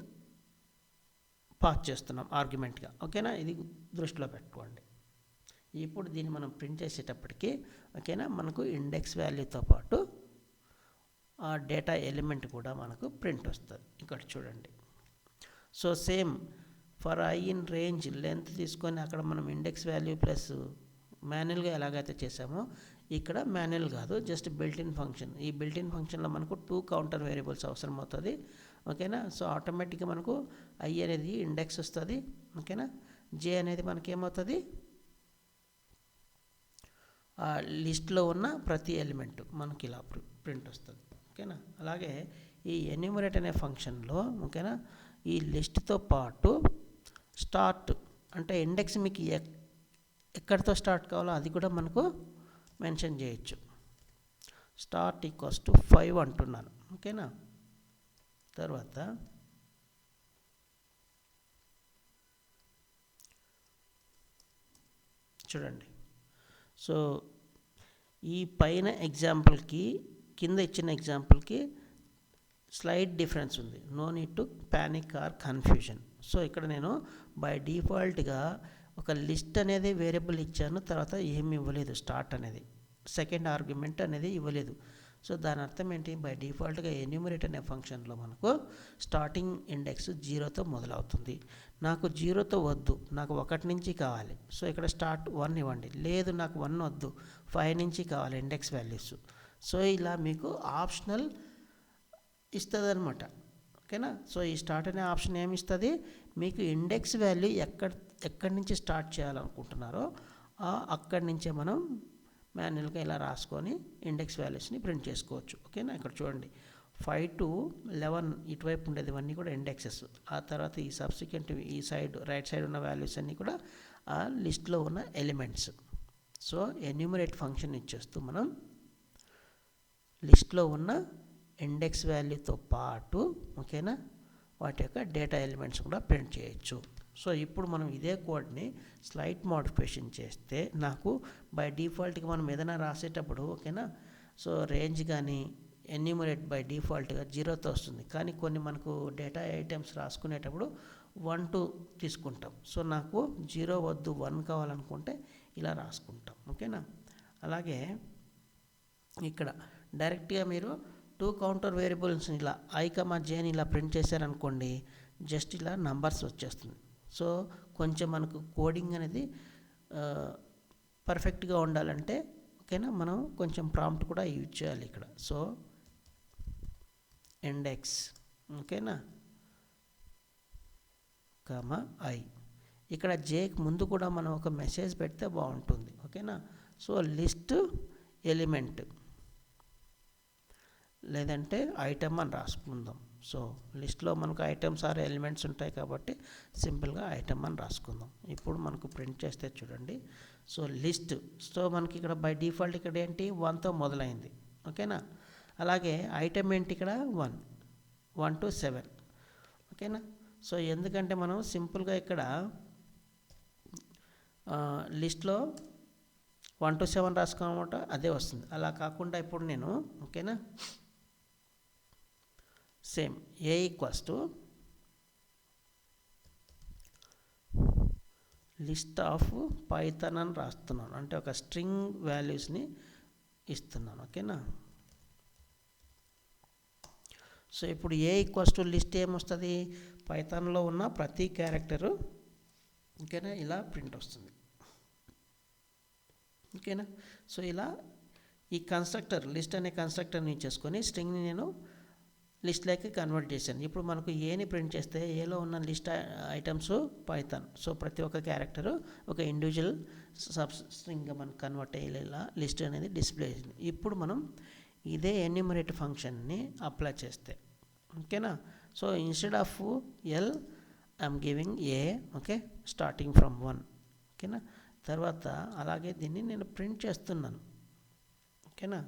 పాస్ చేస్తున్నాం ఆర్గ్యుమెంట్గా ఓకేనా. ఇది దృష్టిలో పెట్టుకోండి. ఇప్పుడు దీన్ని మనం ప్రింట్ చేసేటప్పటికి ఓకేనా, మనకు ఇండెక్స్ వాల్యూతో పాటు ఆ డేటా ఎలిమెంట్ కూడా మనకు ప్రింట్ వస్తుంది. ఇక్కడ చూడండి. So same for I in range length తీసుకొని అక్కడ మనం ఇండెక్స్ వాల్యూ ప్లస్ మాన్యువల్గా ఎలాగైతే చేసామో ఇక్కడ మాన్యువల్ కాదు, జస్ట్ బిల్ట్-ఇన్ ఫంక్షన్. ఈ బిల్ట్-ఇన్ ఫంక్షన్లో మనకు 2 కౌంటర్ వేరియబుల్స్ అవసరం అవుతుంది ఓకేనా. సో ఆటోమేటిక్గా మనకు ఐ అనేది ఇండెక్స్ వస్తుంది ఓకేనా. జే అనేది మనకి ఏమవుతుంది, ఆ లిస్ట్లో ఉన్న ప్రతి ఎలిమెంట్ మనకి ఇలా ప్రింట్ వస్తుంది ఓకేనా. అలాగే ఈ ఎన్యూమరేట్ అనే ఫంక్షన్లో ఓకేనా, ఈ లిస్ట్తో పాటు స్టార్ట్ అంటే ఇండెక్స్ మీకు ఎక్కడితో స్టార్ట్ కావాలో అది కూడా మనకు మెన్షన్ చేయొచ్చు. స్టార్ట్ = 5 అంటున్నాను ఓకేనా. తర్వాత చూడండి. సో ఈ పైన ఎగ్జాంపుల్కి కింద ఇచ్చిన ఎగ్జాంపుల్కి స్లైట్ డిఫరెన్స్ ఉంది. No need to panic or confusion. So ఇక్కడ నేను బై డిఫాల్ట్గా ఒక లిస్ట్ అనేది వేరియబుల్ ఇచ్చాను, తర్వాత ఏమి ఇవ్వలేదు, స్టార్ట్ అనేది సెకండ్ ఆర్గ్యుమెంట్ అనేది ఇవ్వలేదు. సో దాని అర్థం ఏంటి, బై డిఫాల్ట్గా ఎన్యూమరేట్ అనే ఫంక్షన్లో మనకు స్టార్టింగ్ ఇండెక్స్ 0తో మొదలవుతుంది. నాకు 0తో వద్దు, నాకు 1 నుంచి కావాలి. సో ఇక్కడ స్టార్ట్ 1 ఇవ్వండి. లేదు నాకు 1 వద్దు, 5 నుంచి కావాలి ఇండెక్స్ వాల్యూస్. సో ఇలా మీకు ఆప్షనల్ ఇస్తుంది అనమాట ఓకేనా. సో ఈ స్టార్ట్ అనే ఆప్షన్ ఏమి ఇస్తుంది, మీకు ఇండెక్స్ వాల్యూ ఎక్కడి నుంచి స్టార్ట్ చేయాలనుకుంటున్నారో అక్కడి నుంచే మనం మాన్యువల్గా ఇలా రాసుకొని ఇండెక్స్ వాల్యూస్ని ప్రింట్ చేసుకోవచ్చు ఓకేనా. ఇక్కడ చూడండి 5 to 11 ఇటువైపు ఉండేది ఇవన్నీ కూడా ఇండెక్సెస్. ఆ తర్వాత ఈ సబ్సిక్వెంట్ ఈ సైడ్ రైట్ సైడ్ ఉన్న వాల్యూస్ అన్నీ కూడా ఆ లిస్ట్లో ఉన్న ఎలిమెంట్స్. సో ఎన్యూమరేట్ ఫంక్షన్ ఇచ్చేస్తూ మనం లిస్ట్లో ఉన్న ఇండెక్స్ వాల్యూతో పాటు ఓకేనా వాటి యొక్క డేటా ఎలిమెంట్స్ కూడా ప్రింట్ చేయొచ్చు. సో ఇప్పుడు మనం ఇదే కోడ్ని స్లైట్ మోడిఫికేషన్ చేస్తే నాకు బై డిఫాల్ట్గా మనం ఏదైనా రాసేటప్పుడు ఓకేనా, సో రేంజ్ కానీ ఎన్యూమరేట్ బై డిఫాల్ట్గా 0తో వస్తుంది. కానీ కొన్ని మనకు డేటా ఐటమ్స్ రాసుకునేటప్పుడు 1 to తీసుకుంటాం. సో నాకు 0 వద్దు 1 కావాలనుకుంటే ఇలా రాసుకుంటాం ఓకేనా. అలాగే ఇక్కడ డైరెక్ట్గా మీరు 2 కౌంటర్ వేరియబుల్స్ని ఇలా I, Jని ఇలా ప్రింట్ చేశారనుకోండి, జస్ట్ ఇలా నంబర్స్ వచ్చేస్తుంది. సో కొంచెం మనకు కోడింగ్ అనేది పర్ఫెక్ట్గా ఉండాలంటే ఓకేనా, మనం కొంచెం ప్రాంప్ట్ కూడా యూజ్ చేయాలి ఇక్కడ. సో ఇండెక్స్ ఓకేనా I, ఇక్కడ జేకి ముందు కూడా మనం ఒక మెసేజ్ పెడితే బాగుంటుంది ఓకేనా. సో లిస్ట్ ఎలిమెంట్ లేదంటే ఐటమ్ అని రాసుకుందాం. సో లిస్ట్లో మనకు ఐటమ్స్ ఆర్ ఎలిమెంట్స్ ఉంటాయి కాబట్టి సింపుల్గా ఐటమ్ అని రాసుకుందాం. ఇప్పుడు మనకు ప్రింట్ చేస్తే చూడండి. సో లిస్ట్, సో మనకి ఇక్కడ బై డిఫాల్ట్ ఇక్కడ ఏంటి 1తో మొదలైంది ఓకేనా. అలాగే ఐటమ్ ఏంటి ఇక్కడ 1 to 7 ఓకేనా. సో ఎందుకంటే మనం సింపుల్గా ఇక్కడ లిస్ట్లో 1 to 7 రాసుకోమాట అదే వస్తుంది. అలా కాకుండా ఇప్పుడు నేను ఓకేనా same A equals to list of Python అని రాస్తున్నాను, అంటే ఒక స్ట్రింగ్ వాల్యూస్ని ఇస్తున్నాను. ఓకేనా సో ఇప్పుడు ఏ ఈక్వల్స్ టు లిస్ట్ ఏమొస్తుంది, పైథాన్లో ఉన్న ప్రతి క్యారెక్టరు ఓకేనా ఇలా ప్రింట్ వస్తుంది. ఓకేనా సో ఇలా ఈ కన్స్ట్రక్టర్ లిస్ట్ అనే కన్స్ట్రక్టర్ని చేసుకొని స్ట్రింగ్ని నేను లిస్ట్లోకి కన్వర్ట్ చేశాను. ఇప్పుడు మనకు ఏని ప్రింట్ చేస్తే ఏలో ఉన్న లిస్ట్ ఐటమ్స్ పైథాన్. సో ప్రతి ఒక్క క్యారెక్టరు ఒక ఇండివిజువల్ సబ్ స్ట్రింగ్గా మనకు కన్వర్ట్ అయ్యేలా లిస్ట్ అనేది డిస్ప్లే అయింది. ఇప్పుడు మనం ఇదే ఎన్యూమరేట్ ఫంక్షన్ని అప్లై చేస్తే ఓకేనా so instead of L I'm giving a okay starting from 1 ఓకేనా. తర్వాత అలాగే దీన్ని నేను ప్రింట్ చేస్తున్నాను. ఓకేనా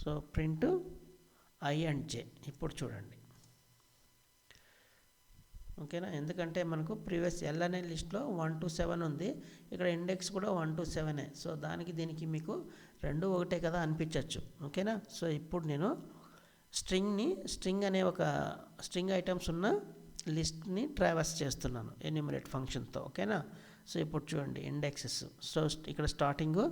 so print I and J. ఇప్పుడు చూడండి ఓకేనా, ఎందుకంటే మనకు ప్రీవియస్ ఎల్ అనే లిస్ట్లో 1 to 7 ఉంది, ఇక్కడ ఇండెక్స్ కూడా 1 to 7. సో దీనికి మీకు రెండు ఒకటే కదా అనిపించవచ్చు. ఓకేనా సో ఇప్పుడు నేను స్ట్రింగ్ అనే ఒక స్ట్రింగ్ ఐటమ్స్ ఉన్న లిస్ట్ని ట్రావర్స్ చేస్తున్నాను ఎన్యూమరేట్ ఫంక్షన్తో. ఓకేనా సో ఇప్పుడు చూడండి ఇండెక్సెస్. సో ఇక్కడ స్టార్టింగ్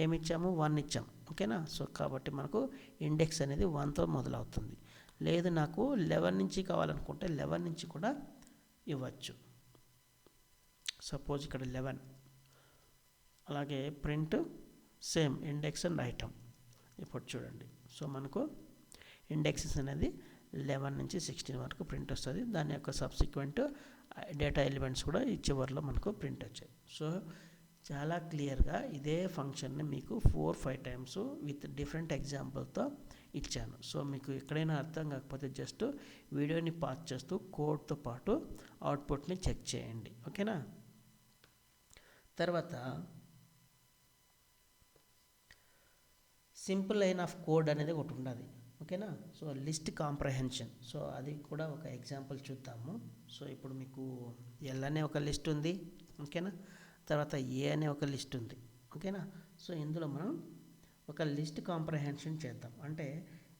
ఏమి ఇచ్చాము 1 ఇచ్చాం. ఓకేనా సో కాబట్టి మనకు ఇండెక్స్ అనేది 1తో మొదలవుతుంది. లేదు నాకు 11 నుంచి కావాలనుకుంటే 11 నుంచి కూడా ఇవ్వచ్చు. సపోజ్ ఇక్కడ 11. అలాగే print same index and item. ఇప్పుడు చూడండి సో మనకు ఇండెక్సెస్ అనేది 11 నుంచి 16 వరకు ప్రింట్ వస్తుంది. దాని యొక్క సబ్సిక్వెంట్ డేటా ఎలిమెంట్స్ కూడా ఈ చివరిలో మనకు ప్రింట్ వచ్చాయి. సో చాలా క్లియర్గా ఇదే ఫంక్షన్ని మీకు 4-5 టైమ్స్ విత్ డిఫరెంట్ ఎగ్జాంపుల్తో ఇచ్చాను. సో మీకు ఎక్కడైనా అర్థం కాకపోతే జస్ట్ వీడియోని పాస్ చేస్తూ కోడ్తో పాటు అవుట్పుట్ని చెక్ చేయండి. ఓకేనా తర్వాత సింపుల్ లైన్ ఆఫ్ కోడ్ అనేది ఒకటి ఉండాలి. ఓకేనా సో లిస్ట్ కాంప్రహెన్షన్. సో అది కూడా ఒక ఎగ్జాంపుల్ చూద్దాము. సో ఇప్పుడు మీకు ఎల్ అనే ఒక లిస్ట్ ఉంది. ఓకేనా తర్వాత ఏ అనే ఒక లిస్ట్ ఉంది. ఓకేనా సో ఇందులో మనం ఒక లిస్ట్ కాంప్రహెన్షన్ చేద్దాం, అంటే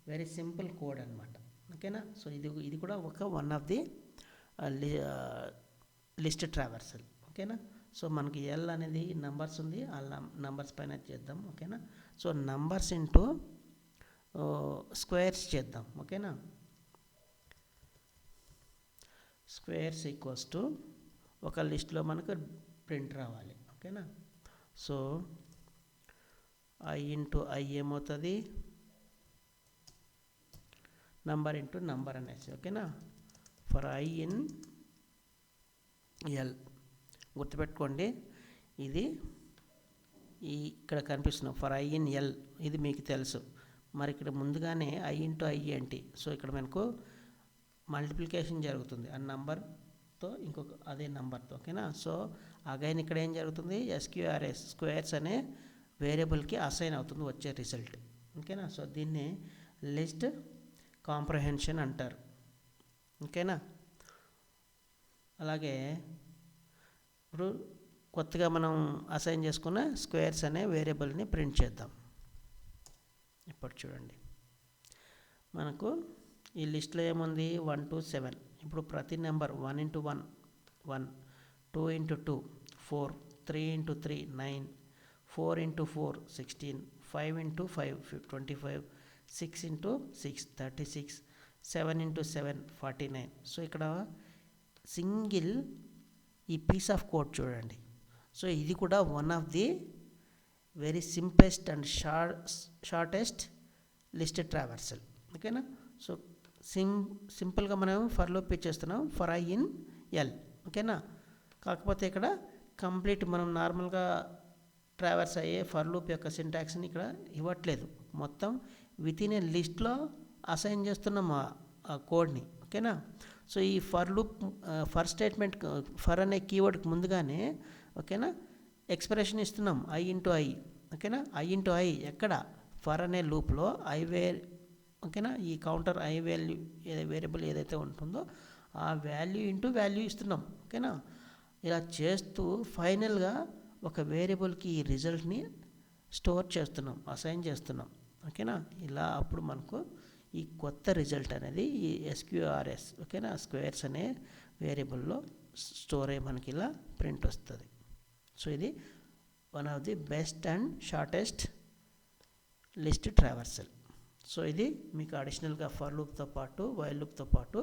వెరీ సింపుల్ కోడ్ అనమాట. ఓకేనా సో ఇది కూడా ఒక one of the list traversal. ఓకేనా సో మనకి ఎల్ అనేది నంబర్స్ ఉంది, ఆ నంబర్స్ పైన చేద్దాం. ఓకేనా సో నంబర్స్ ఇంటూ స్క్వేర్స్ చేద్దాం. ఓకేనా స్క్వేర్స్ ఈక్వల్స్ టు ఒక లిస్ట్లో మనకు ప్రింట్ రావాలి. ఓకేనా సో ఐ ఇంటూ ఐ ఏమవుతుంది, నంబర్ ఇంటూ నంబర్ అనేసి. ఓకేనా ఫర్ ఐ ఇన్ ఎల్ గుర్తుపెట్టుకోండి, ఇది ఇక్కడ కనిపిస్తున్నాం ఫర్ ఐ ఇన్ ఎల్, ఇది మీకు తెలుసు. మరి ఇక్కడ ముందుగానే ఐ ఇంటూ ఐ ఏంటి, సో ఇక్కడ మనకు మల్టిప్లికేషన్ జరుగుతుంది ఆ నంబర్తో ఇంకొక అదే నంబర్తో. ఓకేనా సో అగైన్ ఇక్కడ ఏం జరుగుతుంది, ఎస్క్యూఆర్ఎస్ స్క్వేర్స్ అనే వేరియబుల్కి అసైన్ అవుతుంది వచ్చే రిజల్ట్. ఓకేనా సో దీన్ని లిస్ట్ కాంప్రహెన్షన్ అంటారు. ఓకేనా అలాగే ఇప్పుడు కొత్తగా మనం అసైన్ చేసుకున్న స్క్వేర్స్ అనే వేరియబుల్ని ప్రింట్ చేద్దాం. ఇప్పుడు చూడండి మనకు ఈ లిస్ట్లో ఏముంది 1 to 7. ఇప్పుడు ప్రతి number 1 into 1 1, 2 into 2 4, 3 into 3 9, 4 into 4 16, 5 into 5 25, 6 into 6 36, 7 into 7 49. So ఇక్కడ సింగిల్ ఈ పీస్ ఆఫ్ కోడ్ చూడండి. సో ఇది కూడా one of the very simplest and shortest list traversal. ఓకేనా సో సింపుల్గా మనం ఫర్ లూప్ చేస్తున్నాం ఫర్ ఐ ఇన్ ఎల్. ఓకేనా కాకపోతే ఇక్కడ కంప్లీట్ మనం నార్మల్గా ట్రావర్స్ అయ్యే ఫర్ లూప్ యొక్క సింటాక్స్ని ఇక్కడ ఇవ్వట్లేదు, మొత్తం విత్ ఇన్ ఏ లిస్ట్లో అసైన్ చేస్తున్నాం ఆ కోడ్ని. ఓకేనా సో ఈ for loop for statement for అనే కీవర్డ్కి ముందుగానే ఓకేనా ఎక్స్ప్రెషన్ ఇస్తున్నాం ఐ ఇంటూ ఐ. ఓకేనా ఐ ఇంటూ ఐ ఎక్కడ ఫర్ అనే లూప్లో ఓకేనా, ఈ కౌంటర్ ఐ వాల్యూ వేరియబుల్ ఏదైతే ఉంటుందో ఆ వాల్యూ ఇంటూ వాల్యూ ఇస్తున్నాం. ఓకేనా, ఇలా చేస్తూ ఫైనల్గా ఒక వేరియబుల్కి ఈ రిజల్ట్ని స్టోర్ చేస్తున్నాం, అసైన్ చేస్తున్నాం. ఓకేనా, ఇలా అప్పుడు మనకు ఈ కొత్త రిజల్ట్ అనేది ఈ ఎస్క్యూఆర్ఎస్ ఓకేనా స్క్వేర్స్ అనే వేరియబుల్లో స్టోర్ అయ్యి మనకి ఇలా ప్రింట్ వస్తుంది. సో ఇది one of the best and shortest list traversal. So ఇది మీకు అడిషనల్గా ఫర్ లూప్తో పాటు వైల్ లూప్తో పాటు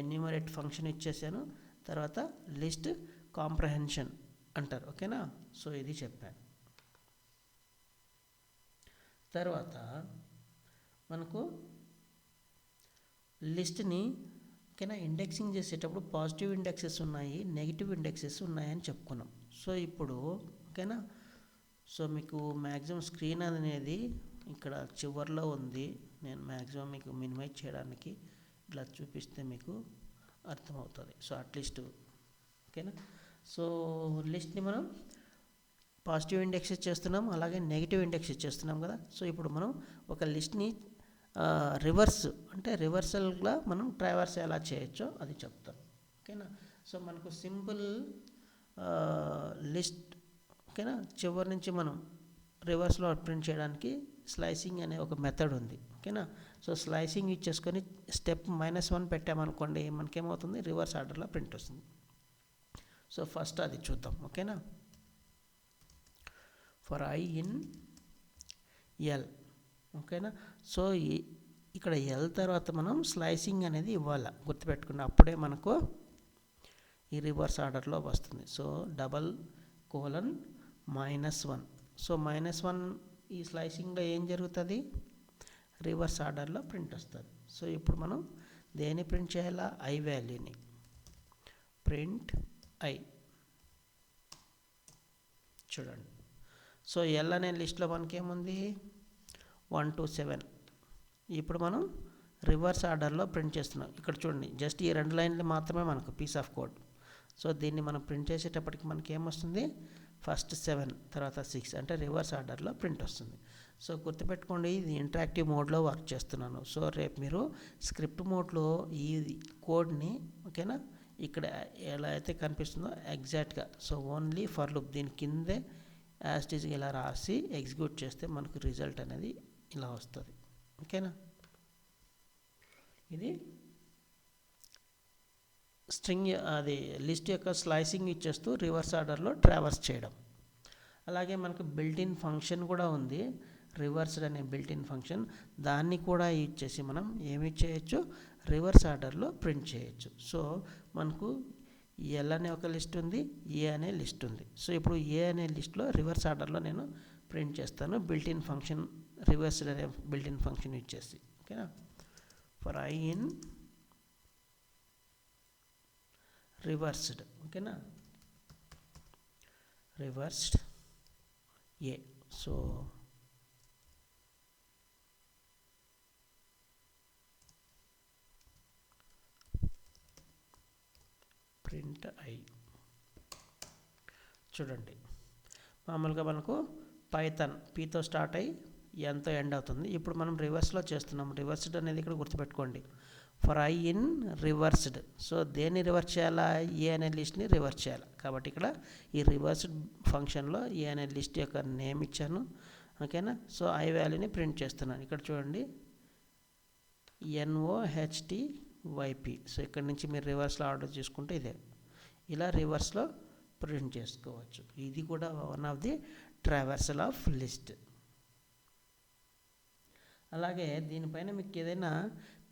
ఎన్యూమరేట్ ఫంక్షన్ ఇచ్చేసాను. తర్వాత లిస్ట్ కాంప్రహెన్షన్ అంటారు. ఓకేనా, సో ఇది చెప్పాను. తర్వాత మనకు లిస్ట్ని ఓకేనా ఇండెక్సింగ్ చేసేటప్పుడు పాజిటివ్ ఇండెక్సెస్ ఉన్నాయి, నెగిటివ్ ఇండెక్సెస్ ఉన్నాయని చెప్పుకున్నాం. సో ఇప్పుడు ఓకేనా, సో మీకు మ్యాక్సిమం స్క్రీన్ అనేది ఇక్కడ చివర్లో ఉంది. నేను మ్యాక్సిమం మీకు మినిమైజ్ చేయడానికి ఇలా చూపిస్తే మీకు అర్థమవుతుంది. సో అట్లీస్ట్ ఓకేనా, సో లిస్ట్ని మనం పాజిటివ్ ఇండెక్స్ చేస్తున్నాం, అలాగే నెగిటివ్ ఇండెక్స్ చేస్తున్నాం కదా. సో ఇప్పుడు మనం ఒక లిస్ట్ని రివర్స్ అంటే రివర్సల్గా మనం ట్రావర్స్ ఎలా చేయొచ్చో అది చెప్తాం. ఓకేనా, సో మనకు సింపుల్ లిస్ట్ ఓకేనా చివరి నుంచి మనం రివర్స్లో ప్రింట్ చేయడానికి స్లైసింగ్ అనే ఒక మెథడ్ ఉంది. ఓకేనా, సో స్లైసింగ్ ఇచ్చేసుకొని స్టెప్ -1 పెట్టామనుకోండి మనకేమవుతుంది, రివర్స్ ఆర్డర్లో ప్రింట్ వస్తుంది. సో ఫస్ట్ అది చూద్దాం. ఓకేనా, ఫర్ ఐ ఇన్ ఎల్ ఓకేనా, సో ఇక్కడ ఎల్ తర్వాత మనం స్లైసింగ్ అనేది ఇవ్వాలి, గుర్తుపెట్టుకుని అప్పుడే మనకు ఈ రివర్స్ ఆర్డర్లో వస్తుంది. సో :(-1) సో -1 ఈ స్లైసింగ్లో ఏం జరుగుతుంది, రివర్స్ ఆర్డర్లో ప్రింట్ వస్తుంది. సో ఇప్పుడు మనం దేన్ని ప్రింట్ చేయాలా, ఐ వాల్యూని. ప్రింట్ ఐ చూడండి. సో ఎల్ అనే లిస్ట్లో మనకి ఏముంది 1 to 7. ఇప్పుడు మనం రివర్స్ ఆర్డర్లో ప్రింట్ చేస్తున్నాం. ఇక్కడ చూడండి జస్ట్ ఈ 2 లైన్లు మాత్రమే మనకు పీస్ ఆఫ్ కోడ్. సో దీన్ని మనం ప్రింట్ చేసేటప్పటికి మనకి ఏమొస్తుంది, ఫస్ట్ 7 తర్వాత 6 అంటే రివర్స్ ఆర్డర్లో ప్రింట్ వస్తుంది. సో గుర్తుపెట్టుకోండి ఇది ఇంటరాక్టివ్ మోడ్లో వర్క్ చేస్తున్నాను. సో రేపు మీరు స్క్రిప్ట్ మోడ్లో ఈ కోడ్ని ఓకేనా ఇక్కడ ఎలా అయితే కనిపిస్తుందో ఎగ్జాక్ట్గా సో ఓన్లీ ఫర్ లూప్ దీని కిందే యాజ్ ఇట్ ఈజ్ ఇలా రాసి ఎగ్జిక్యూట్ చేస్తే మనకు రిజల్ట్ అనేది ఇలా వస్తుంది. ఓకేనా, ఇది స్ట్రింగ్ అది లిస్ట్ యొక్క స్లైసింగ్ ఇచ్చేస్తూ రివర్స్ ఆర్డర్లో ట్రావర్స్ చేయడం. అలాగే మనకు బిల్ట్-ఇన్ ఫంక్షన్ కూడా ఉంది, రివర్స్డ్ అనే బిల్ట్-ఇన్ ఫంక్షన్. దాన్ని కూడా యూజ్ చేసి మనం ఏమి చేయొచ్చు, రివర్స్ ఆర్డర్లో ప్రింట్ చేయొచ్చు. సో మనకు ఎల్ అనే ఒక లిస్ట్ ఉంది, ఏ అనే లిస్ట్ ఉంది. సో ఇప్పుడు ఏ అనే లిస్ట్లో రివర్స్ ఆర్డర్లో నేను ప్రింట్ చేస్తాను బిల్ట్-ఇన్ ఫంక్షన్ రివర్స్డ్ అనే బిల్ట్-ఇన్ ఫంక్షన్ యూజ్ చేసి. ఓకేనా, ఫర్ ఐ ఇన్ రివర్స్డ్ ఓకేనా reversed A. So print i చూడండి, మామూలుగా మనకు పైథాన్ పీతో స్టార్ట్ అయ్యి ఎంతో ఎండ్ అవుతుంది. ఇప్పుడు మనం రివర్స్లో చేస్తున్నాం. రివర్స్డ్ అనేది ఇక్కడ గుర్తుపెట్టుకోండి, for I in reversed. So దేన్ని రివర్స్ చేయాలా, ఏ అనే లిస్ట్ని రివర్స్ చేయాలి. కాబట్టి ఇక్కడ ఈ రివర్స్డ్ ఫంక్షన్లో ఏ అనే లిస్ట్ యొక్క నేమ్ ఇచ్చాను. ఓకేనా, సో ఐ వాల్యూని ప్రింట్ చేస్తున్నాను. ఇక్కడ చూడండి NOHTYP. సో ఇక్కడ నుంచి మీరు రివర్స్లో ఆర్డర్ చేసుకుంటే ఇదే ఇలా రివర్స్లో ప్రింట్ చేసుకోవచ్చు. ఇది కూడా one of the traversal of list. అలాగే దీనిపైన మీకు ఏదైనా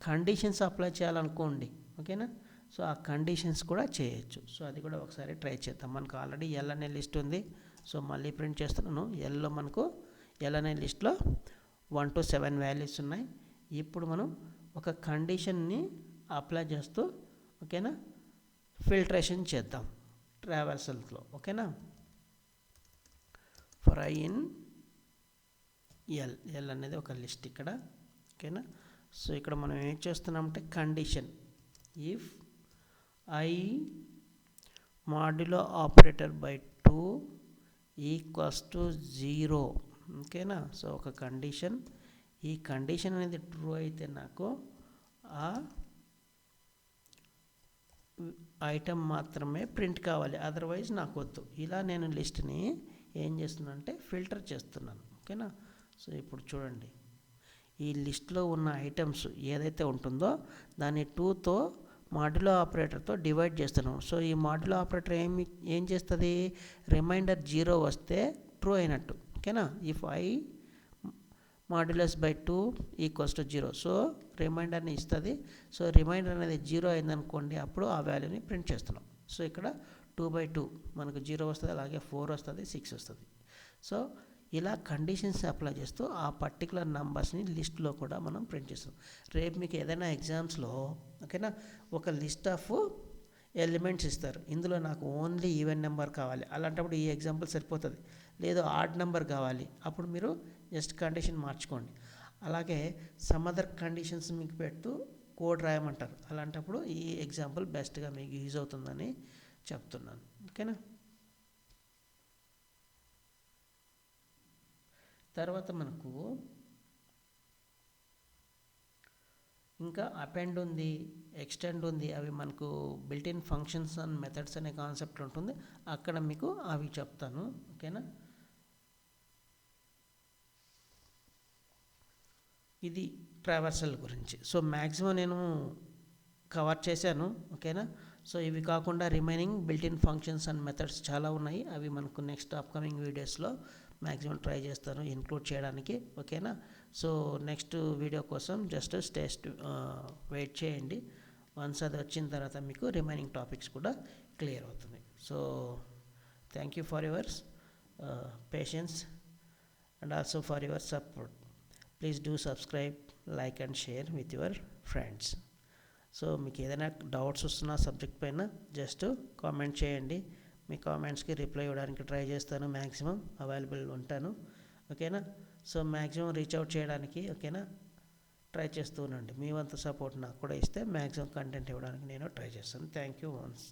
కండిషన్స్ అప్లై చేయాలనుకోండి ఓకేనా, సో ఆ కండిషన్స్ కూడా చేయొచ్చు. సో అది కూడా ఒకసారి ట్రై చేద్దాం. మనకు ఆల్రెడీ ఎల్ అనే లిస్ట్ ఉంది. సో మళ్ళీ ప్రింట్ చేస్తున్నాను. ఎల్లో మనకు ఎల్ అనే లిస్ట్లో 1 to 7 వాల్యూస్ ఉన్నాయి. ఇప్పుడు మనం ఒక కండిషన్ని అప్లై చేస్తూ ఓకేనా ఫిల్టరేషన్ చేద్దాం ట్రావర్సల్స్లో. ఓకేనా, ఫర్ ఐ ఇన్ ఎల్ అనేది ఒక లిస్ట్ ఇక్కడ. ఓకేనా, సో ఇక్కడ మనం ఏం చేస్తున్నామంటే condition if I modulo operator by 2 equals to 0. ఓకేనా, సో ఒక కండిషన్ ఈ కండిషన్ అనేది ట్రూ అయితే నాకు ఆ ఐటమ్ మాత్రమే ప్రింట్ కావాలి, అదర్వైజ్ నాకు వద్దు. ఇలా నేను లిస్ట్ని ఏం చేస్తున్నానంటే ఫిల్టర్ చేస్తున్నాను. ఓకేనా. సో ఇప్పుడు చూడండి, ఈ లిస్ట్లో ఉన్న ఐటమ్స్ ఏదైతే ఉంటుందో దాన్ని 2తో మాడ్యులో ఆపరేటర్తో డివైడ్ చేస్తున్నాం. సో ఈ మాడ్యులో ఆపరేటర్ ఏం చేస్తుంది, రిమైండర్ 0 వస్తే ట్రూ అయినట్టు. ఓకేనా. If I modulus by 2 equals to 0, so రిమైండర్ని ఇస్తుంది. సో రిమైండర్ అనేది 0 అయిందనుకోండి, అప్పుడు ఆ వాల్యూని ప్రింట్ చేస్తున్నాం. సో ఇక్కడ 2/2 మనకు 0 వస్తుంది, అలాగే 4 వస్తుంది, 6 వస్తుంది. సో ఇలా కండిషన్స్ అప్లై చేస్తూ ఆ పర్టికులర్ నంబర్స్ని లిస్ట్లో కూడా మనం ప్రింట్ చేస్తాం. రేపు మీకు ఏదైనా ఎగ్జామ్స్లో ఓకేనా ఒక లిస్ట్ ఆఫ్ ఎలిమెంట్స్ ఇస్తారు, ఇందులో నాకు ఓన్లీ ఈవెన్ నెంబర్ కావాలి, అలాంటప్పుడు ఈ ఎగ్జాంపుల్ సరిపోతుంది. లేదు ఆడ్ నెంబర్ కావాలి, అప్పుడు మీరు జస్ట్ కండిషన్ మార్చుకోండి. అలాగే సమ్ అదర్ కండిషన్స్ మీకు పెడుతూ కోడ్ రాయమంటారు, అలాంటప్పుడు ఈ ఎగ్జాంపుల్ బెస్ట్గా మీకు యూజ్ అవుతుందని చెప్తున్నాను. ఓకేనా. తర్వాత మనకు ఇంకా అపెండ్ ఉంది, ఎక్స్టెండ్ ఉంది. అవి మనకు బిల్ట్-ఇన్ ఫంక్షన్స్ అండ్ మెథడ్స్ అనే కాన్సెప్ట్ ఉంటుంది, అక్కడ మీకు అవి చెప్తాను. ఓకేనా. ఇది ట్రావర్సల్ గురించి. సో మ్యాక్సిమం నేను కవర్ చేశాను. ఓకేనా. సో ఇవి కాకుండా remaining built-in functions and methods చాలా ఉన్నాయి, అవి మనకు నెక్స్ట్ అప్కమింగ్ వీడియోస్లో మ్యాక్సిమం ట్రై చేస్తాను ఇంక్లూడ్ చేయడానికి. ఓకేనా. సో నెక్స్ట్ వీడియో కోసం జస్ట్ వెయిట్ చేయండి. వన్స్ అది వచ్చిన తర్వాత మీకు రిమైనింగ్ టాపిక్స్ కూడా క్లియర్ అవుతుంది. So thank you for your patience and also for your support. Please do subscribe, like and share with your friends. So మీకు ఏదైనా డౌట్స్ వస్తున్న సబ్జెక్ట్ పైన జస్ట్ కామెంట్ చేయండి, మీ కామెంట్స్కి రిప్లై ఇవ్వడానికి ట్రై చేస్తాను, మ్యాక్సిమం అవైలబుల్ ఉంటాను. ఓకేనా. సో మ్యాక్సిమం రీచ్ అవుట్ చేయడానికి ఓకేనా ట్రై చేస్తూ ఉండండి. మీ వంతు సపోర్ట్ నాకు కూడా ఇస్తే మ్యాక్సిమం కంటెంట్ ఇవ్వడానికి నేను ట్రై చేస్తాను. Thank you once.